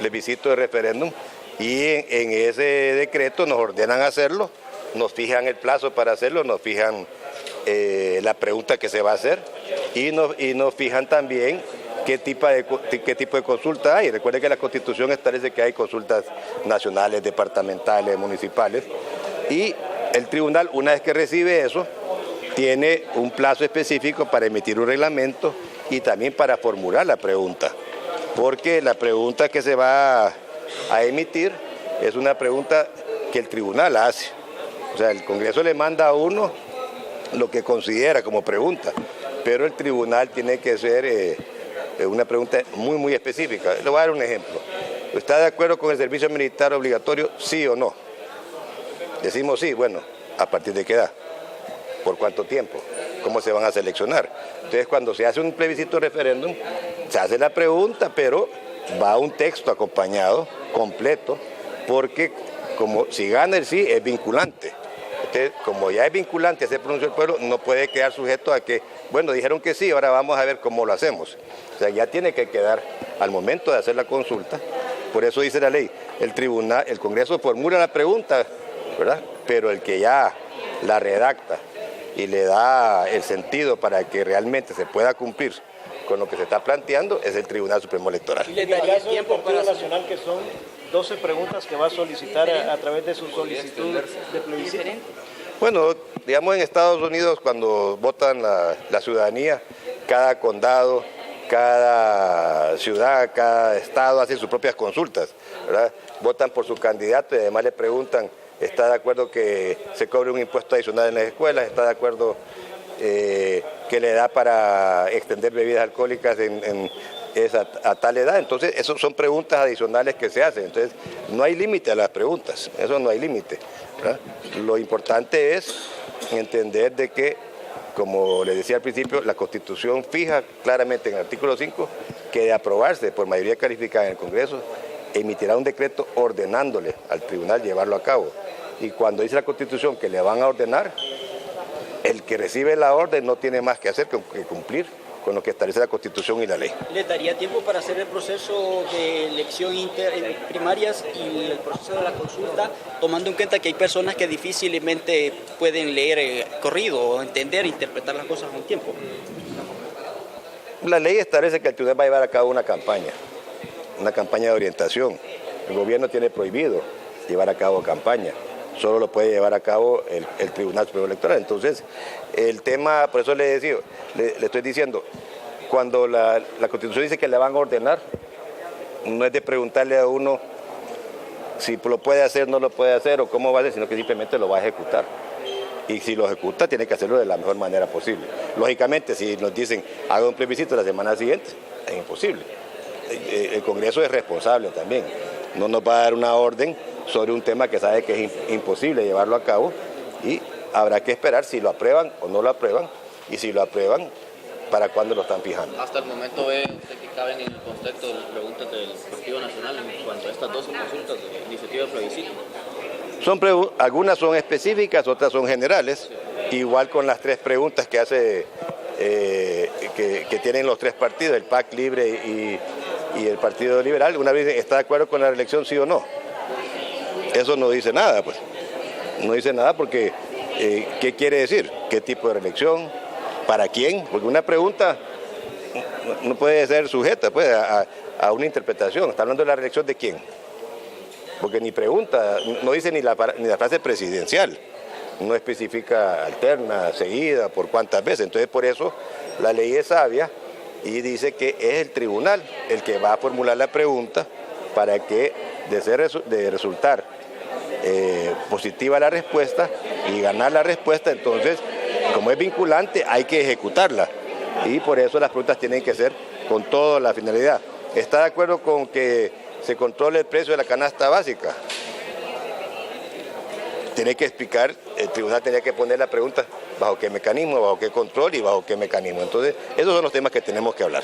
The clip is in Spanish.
plebiscito de referéndum y en ese decreto nos ordenan hacerlo, nos fijan el plazo para hacerlo, nos fijan la pregunta que se va a hacer y nos fijan también qué tipo de consulta hay. Recuerden que la Constitución establece que hay consultas nacionales, departamentales, municipales, y el tribunal, una vez que recibe eso, tiene un plazo específico para emitir un reglamento y también para formular la pregunta, porque la pregunta que se va a emitir es una pregunta que el tribunal hace. O sea, el Congreso le manda a uno lo que considera como pregunta, pero el tribunal tiene que ser una pregunta muy, muy específica. Le voy a dar un ejemplo. ¿Está de acuerdo con el servicio militar obligatorio, sí o no? Decimos sí, bueno, ¿a partir de qué edad? ¿Por cuánto tiempo? ¿Cómo se van a seleccionar? Entonces, cuando se hace un plebiscito referéndum, se hace la pregunta, pero va un texto acompañado, completo, porque como si gana el sí, es vinculante. Entonces, como ya es vinculante, se pronunció el pueblo, no puede quedar sujeto a que, bueno, dijeron que sí, ahora vamos a ver cómo lo hacemos. O sea, ya tiene que quedar al momento de hacer la consulta. Por eso dice la ley, el Congreso formula la pregunta, ¿verdad? Pero el que ya la redacta y le da el sentido para que realmente se pueda cumplir con lo que se está planteando es el Tribunal Supremo Electoral. ¿Y le daría tiempo para el Nacional, que son 12 preguntas que va a solicitar a través de su solicitud de plebiscito? Bueno, digamos en Estados Unidos cuando votan la ciudadanía, cada condado, cada ciudad, cada estado hace sus propias consultas, ¿verdad? Votan por su candidato y además le preguntan, ¿está de acuerdo que se cobre un impuesto adicional en las escuelas? ¿Está de acuerdo que le da para extender bebidas alcohólicas a tal edad? Entonces, esas son preguntas adicionales que se hacen. Entonces, no hay límite a las preguntas, eso no hay límite, ¿verdad? Lo importante es entender de que, como les decía al principio, la Constitución fija claramente en el artículo 5 que de aprobarse por mayoría calificada en el Congreso, emitirá un decreto ordenándole al tribunal llevarlo a cabo. Y cuando dice la Constitución que le van a ordenar, el que recibe la orden no tiene más que hacer que cumplir con lo que establece la Constitución y la ley. ¿Les daría tiempo para hacer el proceso de elección primarias y el proceso de la consulta, tomando en cuenta que hay personas que difícilmente pueden leer corrido o entender, interpretar las cosas a un tiempo? La ley establece que el tribunal va a llevar a cabo una campaña de orientación. El gobierno tiene prohibido llevar a cabo campaña. Solo lo puede llevar a cabo el Tribunal Supremo Electoral. Entonces, el tema, por eso le estoy diciendo, cuando la Constitución dice que le van a ordenar, no es de preguntarle a uno si lo puede hacer, no lo puede hacer o cómo va a hacer, sino que simplemente lo va a ejecutar. Y si lo ejecuta, tiene que hacerlo de la mejor manera posible. Lógicamente, si nos dicen, haga un plebiscito la semana siguiente, es imposible. El Congreso es responsable también. No nos va a dar una orden sobre un tema que sabe que es imposible llevarlo a cabo y habrá que esperar si lo aprueban o no lo aprueban, y si lo aprueban, ¿para cuándo lo están fijando? Hasta el momento ve usted que caben en el contexto de las preguntas del Partido Nacional en cuanto a estas 12 consultas de iniciativa de plebiscito. Algunas son específicas, otras son generales, igual con las 3 preguntas que hace que tienen los 3 partidos, el PAC Libre y el Partido Liberal. Una vez está de acuerdo con la reelección, sí o no. Eso no dice nada, pues. No dice nada porque, ¿qué quiere decir? ¿Qué tipo de reelección? ¿Para quién? Porque una pregunta no puede ser sujeta pues, a una interpretación. Está hablando de la reelección de quién. Porque ni pregunta, no dice ni la frase presidencial. No especifica alterna, seguida, por cuántas veces. Entonces, por eso la ley es sabia y dice que es el tribunal el que va a formular la pregunta para que de resultar positiva la respuesta y ganar la respuesta, entonces, como es vinculante, hay que ejecutarla. Y por eso las preguntas tienen que ser con toda la finalidad. ¿Está de acuerdo con que se controle el precio de la canasta básica? Tiene que explicar, el tribunal tenía que poner la pregunta bajo qué mecanismo, bajo qué control y bajo qué mecanismo. Entonces, esos son los temas que tenemos que hablar.